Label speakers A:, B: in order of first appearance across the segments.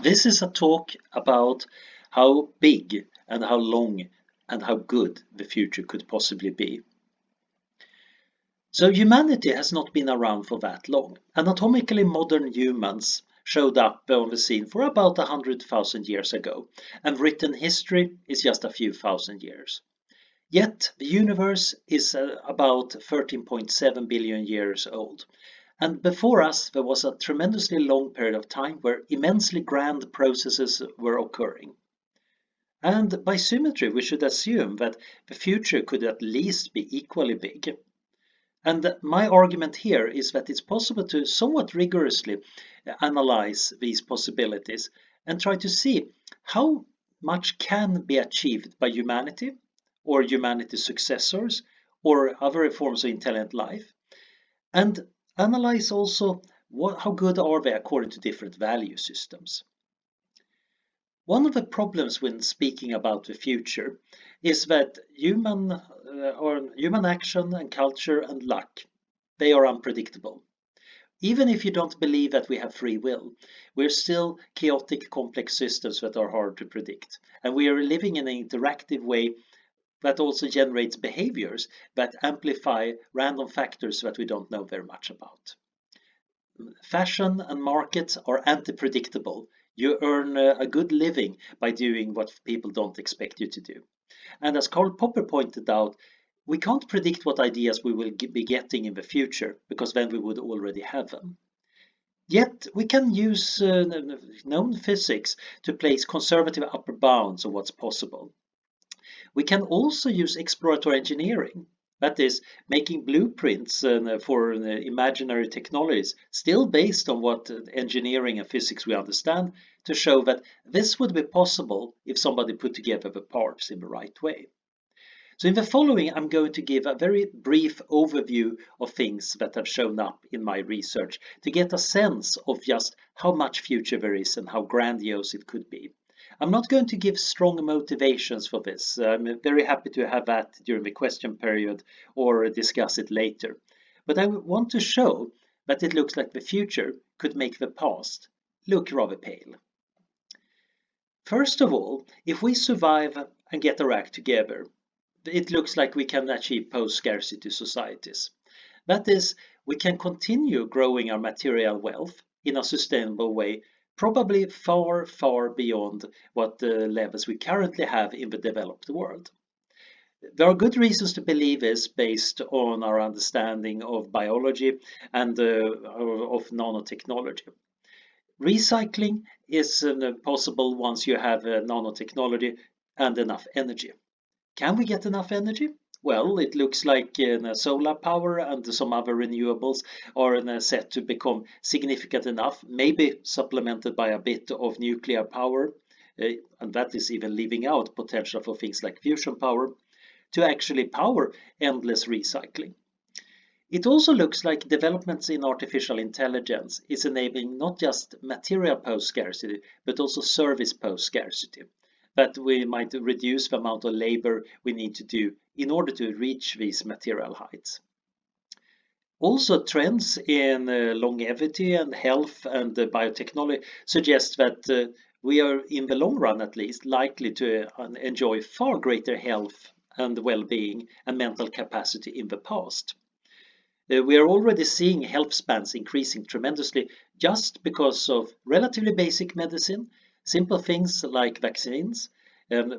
A: This is a talk about how big and how long and how good the future could possibly be. So humanity has not been around for that long. Anatomically modern humans showed up on the scene for about 100,000 years ago, and written history is just a few thousand years. Yet the universe is about 13.7 billion years old. And before us, there was a tremendously long period of time where immensely grand processes were occurring. And by symmetry, we should assume that the future could at least be equally big. And my argument here is that it's possible to somewhat rigorously analyze these possibilities and try to see how much can be achieved by humanity or humanity's successors or other forms of intelligent life, and analyze also how good are they according to different value systems. One of the problems when speaking about the future is that human action and culture and luck, they are unpredictable. Even if you don't believe that we have free will, we're still chaotic, complex systems that are hard to predict. And we are living in an interactive way that also generates behaviors that amplify random factors that we don't know very much about. Fashion and markets are anti-predictable. You earn a good living by doing what people don't expect you to do. And as Karl Popper pointed out, we can't predict what ideas we will be getting in the future, because then we would already have them. Yet we can use known physics to place conservative upper bounds of what's possible. We can also use exploratory engineering, that is, making blueprints for imaginary technologies, still based on what engineering and physics we understand, to show that this would be possible if somebody put together the parts in the right way. So in the following, I'm going to give a very brief overview of things that have shown up in my research to get a sense of just how much future there is and how grandiose it could be. I'm not going to give strong motivations for this. I'm very happy to have that during the question period or discuss it later. But I want to show that it looks like the future could make the past look rather pale. First of all, if we survive and get our act together, it looks like we can achieve post-scarcity societies. That is, we can continue growing our material wealth in a sustainable way, probably far, far beyond what the levels we currently have in the developed world. There are good reasons to believe this based on our understanding of biology and of nanotechnology. Recycling is possible once you have nanotechnology and enough energy. Can we get enough energy? Well, it looks like solar power and some other renewables are set to become significant enough, maybe supplemented by a bit of nuclear power, and that is even leaving out potential for things like fusion power, to actually power endless recycling. It also looks like developments in artificial intelligence is enabling not just material post-scarcity, but also service post-scarcity, that we might reduce the amount of labor we need to do in order to reach these material heights. Also, trends in longevity and health and biotechnology suggest that we are, in the long run at least, likely to enjoy far greater health and well-being and mental capacity in the past. We are already seeing health spans increasing tremendously just because of relatively basic medicine, simple things like vaccines,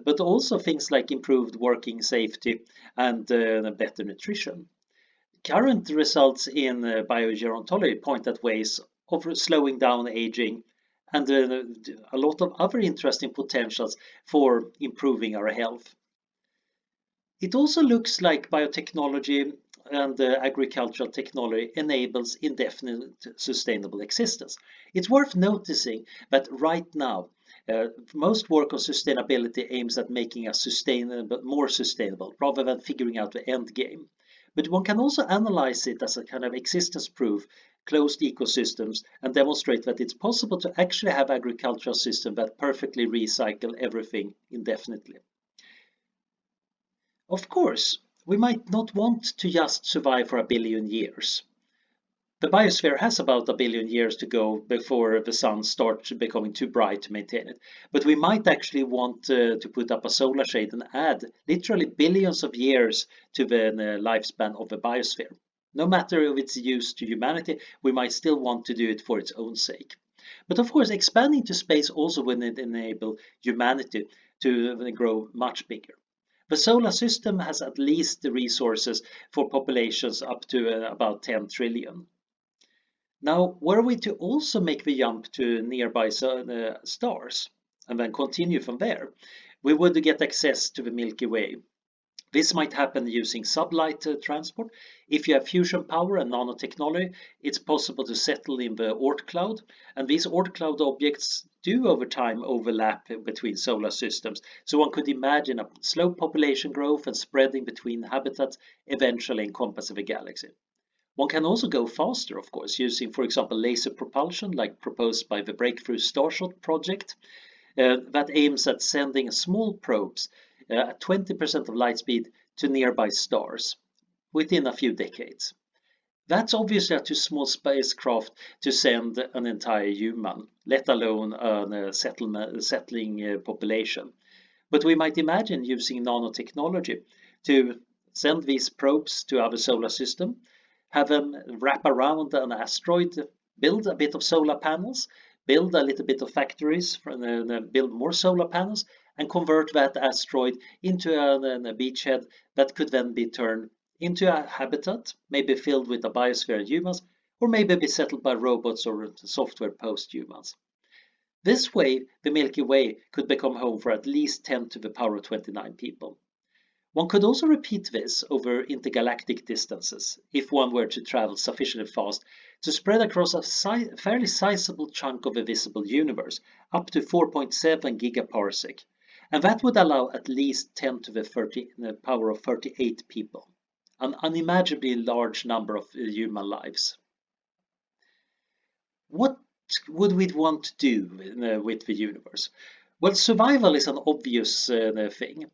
A: but also things like improved working safety and better nutrition. Current results in biogerontology point at ways of slowing down aging and a lot of other interesting potentials for improving our health. It also looks like biotechnology and agricultural technology enables indefinite sustainable existence. It's worth noticing that right now, most work on sustainability aims at making us more sustainable, rather than figuring out the end game. But one can also analyze it as a kind of existence proof, closed ecosystems, and demonstrate that it's possible to actually have agricultural systems that perfectly recycle everything indefinitely. Of course, we might not want to just survive for a billion years. The biosphere has about 1 billion years to go before the sun starts becoming too bright to maintain it. But we might actually want to put up a solar shade and add literally billions of years to the lifespan of the biosphere. No matter if it's used to humanity, we might still want to do it for its own sake. But of course, expanding to space also will enable humanity to grow much bigger. The solar system has at least the resources for populations up to about 10 trillion. Now, were we to also make the jump to nearby stars and then continue from there, we would get access to the Milky Way. This might happen using sublight transport. If you have fusion power and nanotechnology, it's possible to settle in the Oort cloud, and these Oort cloud objects do over time overlap between solar systems, so one could imagine a slow population growth and spreading between habitats eventually encompassing the galaxy. One can also go faster, of course, using, for example, laser propulsion, like proposed by the Breakthrough Starshot project, that aims at sending small probes at 20% of light speed to nearby stars within a few decades. That's obviously a too small spacecraft to send an entire human, let alone a settling population. But we might imagine using nanotechnology to send these probes to our solar system, have them wrap around an asteroid, build a bit of solar panels, build a little bit of factories, build more solar panels, and convert that asteroid into a beachhead that could then be turned into a habitat, maybe filled with a biosphere and humans, or maybe be settled by robots or software post-humans. This way, the Milky Way could become home for at least 10 to the power of 29 people. One could also repeat this over intergalactic distances if one were to travel sufficiently fast to spread across a fairly sizable chunk of the visible universe, up to 4.7 gigaparsec, and that would allow at least 10 to the power of 38 people, an unimaginably large number of human lives. What would we want to do with the universe? Well, survival is an obvious thing.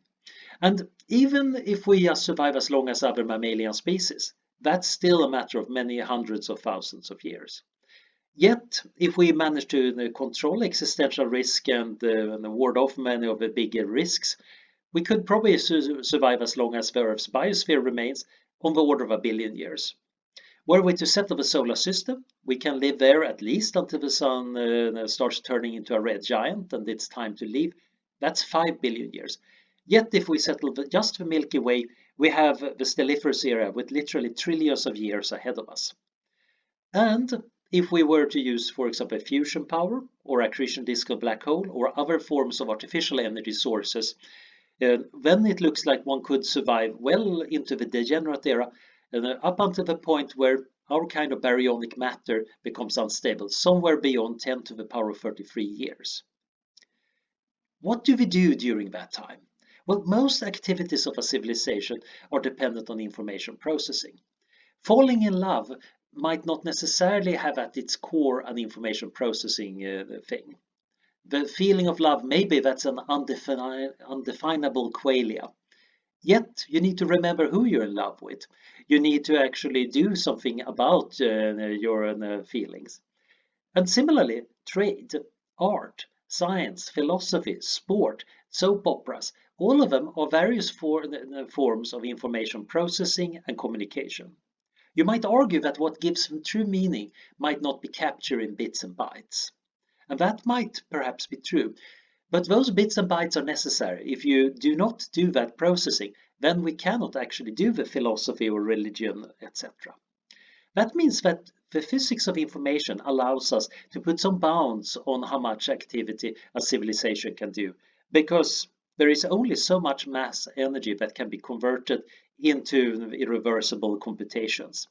A: And even if we just survive as long as other mammalian species, that's still a matter of many hundreds of thousands of years. Yet, if we manage to control existential risk and ward off many of the bigger risks, we could probably survive as long as the Earth's biosphere remains, on the order of 1 billion years. Were we to settle the solar system, we can live there at least until the sun starts turning into a red giant and it's time to leave. That's 5 billion years. Yet if we settle just the Milky Way, we have the stelliferous era with literally trillions of years ahead of us. And if we were to use, for example, fusion power or accretion disk of black hole or other forms of artificial energy sources, then it looks like one could survive well into the degenerate era, up until the point where our kind of baryonic matter becomes unstable, somewhere beyond 10 to the power of 33 years. What do we do during that time? Well, most activities of a civilization are dependent on information processing. Falling in love might not necessarily have at its core an information processing thing. The feeling of love, maybe that's an undefinable qualia. Yet you need to remember who you're in love with. You need to actually do something about your feelings. And similarly, trade, art, science, philosophy, sport, soap operas, all of them are various forms of information processing and communication. You might argue that what gives them true meaning might not be captured in bits and bytes. And that might perhaps be true, but those bits and bytes are necessary. If you do not do that processing, then we cannot actually do the philosophy or religion, etc. That means that the physics of information allows us to put some bounds on how much activity a civilization can do, because there is only so much mass energy that can be converted into irreversible computations.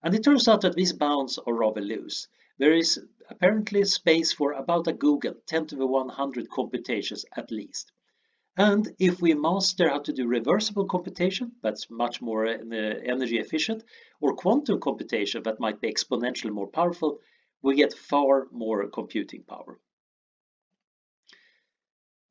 A: And it turns out that these bounds are rather loose. There is apparently space for about a Google 10 to the 100 computations at least. And if we master how to do reversible computation, that's much more energy efficient, or quantum computation that might be exponentially more powerful, we get far more computing power.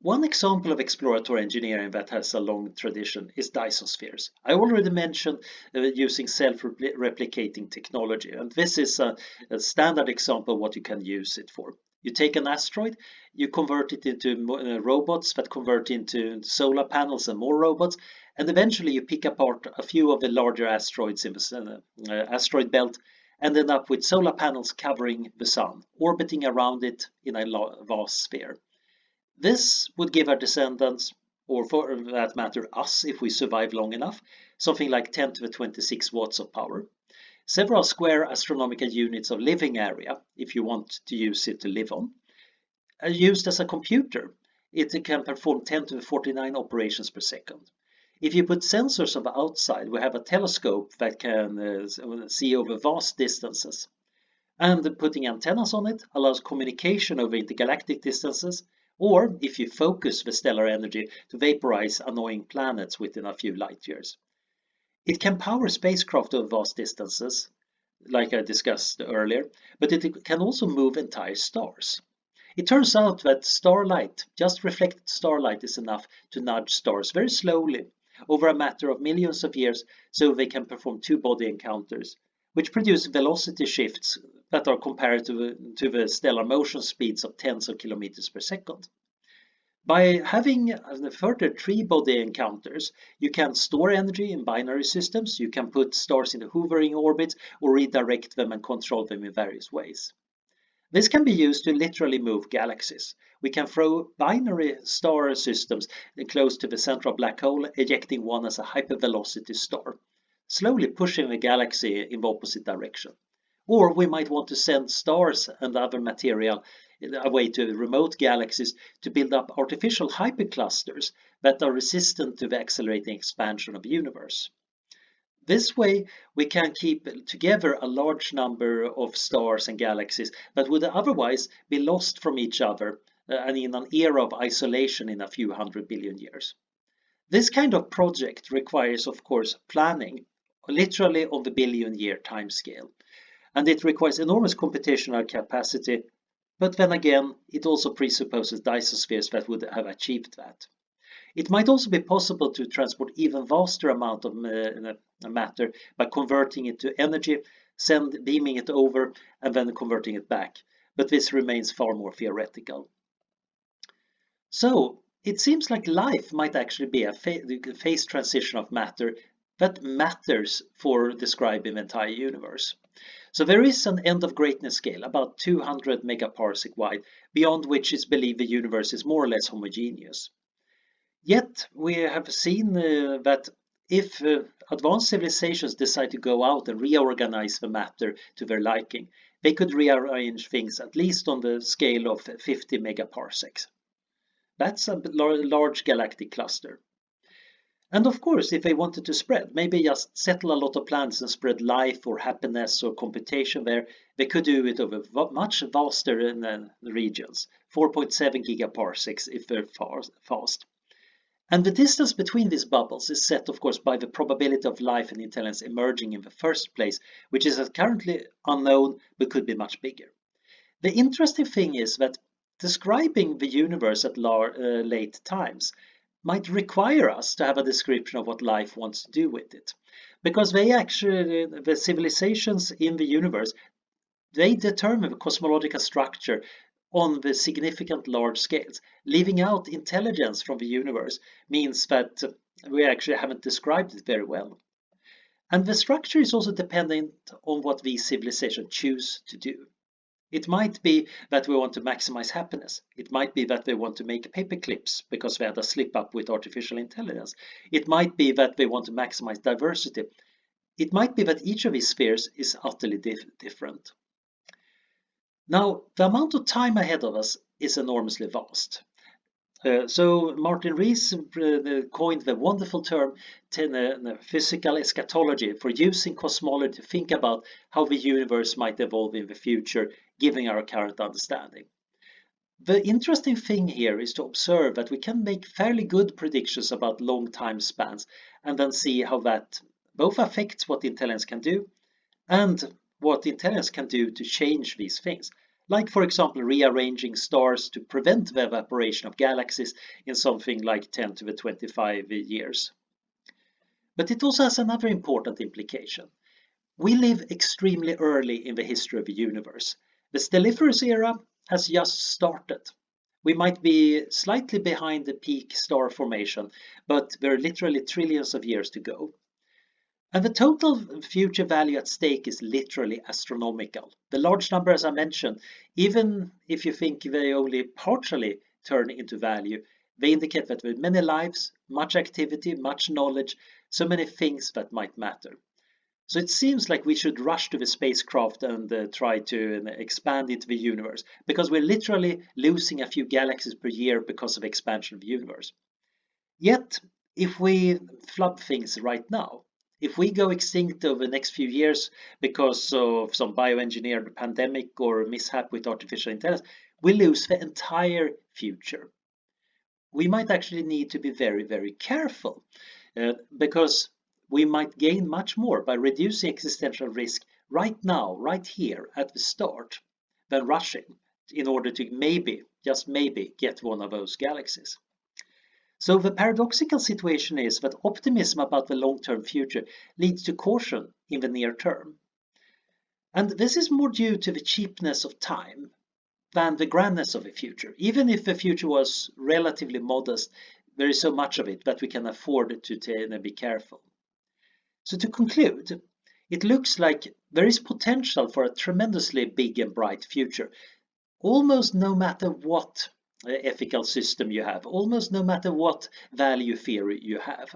A: One example of exploratory engineering that has a long tradition is Dyson spheres. I already mentioned using self-replicating technology, and this is a standard example of what you can use it for. You take an asteroid, you convert it into robots that convert into solar panels and more robots, and eventually you pick apart a few of the larger asteroids in the asteroid belt and end up with solar panels covering the sun, orbiting around it in a vast sphere. This would give our descendants, or for that matter us if we survive long enough, something like 10 to the 26 watts of power, several square astronomical units of living area if you want to use it to live on. Used as a computer, it can perform 10 to the 49 operations per second. If you put sensors on the outside, we have a telescope that can see over vast distances. And putting antennas on it allows communication over intergalactic distances, or if you focus the stellar energy to vaporize annoying planets within a few light years. It can power spacecraft over vast distances, like I discussed earlier, but it can also move entire stars. It turns out that starlight, just reflected starlight, is enough to nudge stars very slowly over a matter of millions of years so they can perform two-body encounters, which produce velocity shifts that are comparative to the stellar motion speeds of tens of kilometers per second. By having further three-body encounters, you can store energy in binary systems, you can put stars in hovering orbits or redirect them and control them in various ways. This can be used to literally move galaxies. We can throw binary star systems close to the central black hole, ejecting one as a hypervelocity star, slowly pushing the galaxy in the opposite direction. Or we might want to send stars and other material away to remote galaxies to build up artificial hyperclusters that are resistant to the accelerating expansion of the universe. This way, we can keep together a large number of stars and galaxies that would otherwise be lost from each other and in an era of isolation in a few 100 billion years. This kind of project requires, of course, planning, literally on the billion-year timescale, and it requires enormous computational capacity, but then again, it also presupposes Dyson spheres that would have achieved that. It might also be possible to transport even vaster amount of matter by converting it to energy, beaming it over, and then converting it back. But this remains far more theoretical. So it seems like life might actually be a phase transition of matter that matters for describing the entire universe. So there is an end of greatness scale, about 200 megaparsec wide, beyond which is believed the universe is more or less homogeneous. Yet we have seen that if advanced civilizations decide to go out and reorganize the matter to their liking, they could rearrange things at least on the scale of 50 megaparsecs. That's a large galactic cluster. And of course, if they wanted to spread, maybe just settle a lot of planets and spread life or happiness or computation there, they could do it over much vaster regions, 4.7 gigaparsecs if they're fast. And the distance between these bubbles is set, of course, by the probability of life and intelligence emerging in the first place, which is currently unknown but could be much bigger. The interesting thing is that describing the universe at late times might require us to have a description of what life wants to do with it. Because the civilizations in the universe, they determine the cosmological structure on the significant large scales. Leaving out intelligence from the universe means that we actually haven't described it very well. And the structure is also dependent on what these civilizations choose to do. It might be that we want to maximize happiness. It might be that they want to make paper clips because they had a slip up with artificial intelligence. It might be that they want to maximize diversity. It might be that each of these spheres is utterly different. Now, the amount of time ahead of us is enormously vast. So Martin Rees coined the wonderful term physical eschatology for using cosmology to think about how the universe might evolve in the future, given our current understanding. The interesting thing here is to observe that we can make fairly good predictions about long time spans and then see how that both affects what intelligence can do and what intelligence can do to change these things. like for example rearranging stars to prevent the evaporation of galaxies in something like 10 to the 25 years. But it also has another important implication. We live extremely early in the history of the universe. The Stelliferous era has just started. We might be slightly behind the peak star formation, but there are literally trillions of years to go. And the total future value at stake is literally astronomical. The large number, as I mentioned, even if you think they only partially turn into value, they indicate that with many lives, much activity, much knowledge, so many things that might matter. So it seems like we should rush to the spacecraft and try to expand into the universe, because we're literally losing a few galaxies per year because of expansion of the universe. Yet, if we flub things right now, if we go extinct over the next few years because of some bioengineered pandemic or mishap with artificial intelligence, we lose the entire future. We might actually need to be very, very careful because we might gain much more by reducing existential risk right now, right here at the start, than rushing in order to maybe, just maybe, get one of those galaxies. So the paradoxical situation is that optimism about the long-term future leads to caution in the near term. And this is more due to the cheapness of time than the grandness of the future. Even if the future was relatively modest, there is so much of it that we can afford to be careful. So to conclude, it looks like there is potential for a tremendously big and bright future, almost no matter what ethical system you have, almost no matter what value theory you have.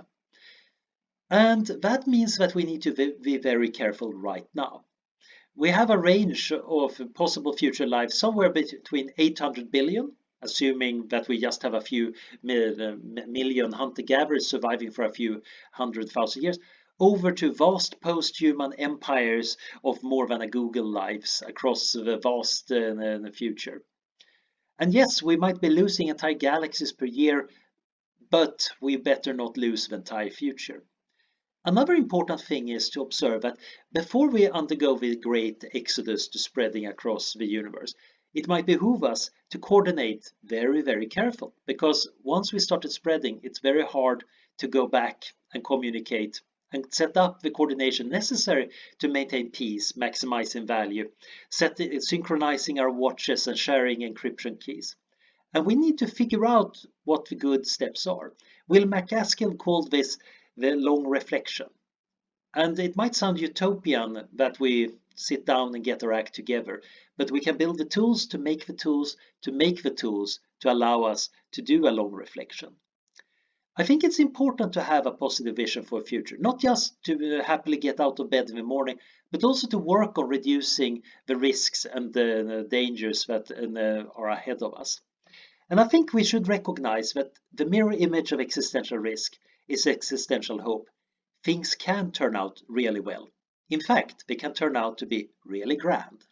A: And that means that we need to be very careful right now. We have a range of possible future lives somewhere between 800 billion, assuming that we just have a few million hunter-gatherers surviving for a few 100,000 years, over to vast post-human empires of more than a Google lives across the vast future. And yes, we might be losing entire galaxies per year, but we better not lose the entire future. Another important thing is to observe that before we undergo the great exodus to spreading across the universe, it might behoove us to coordinate very, very careful, because once we started spreading, it's very hard to go back and communicate and set up the coordination necessary to maintain peace, maximizing value, synchronizing our watches and sharing encryption keys. And we need to figure out what the good steps are. Will MacAskill called this the long reflection. And it might sound utopian that we sit down and get our act together, but we can build the tools to make the tools to make the tools to allow us to do a long reflection. I think it's important to have a positive vision for the future, not just to happily get out of bed in the morning, but also to work on reducing the risks and the dangers that are ahead of us. And I think we should recognize that the mirror image of existential risk is existential hope. Things can turn out really well. In fact, they can turn out to be really grand.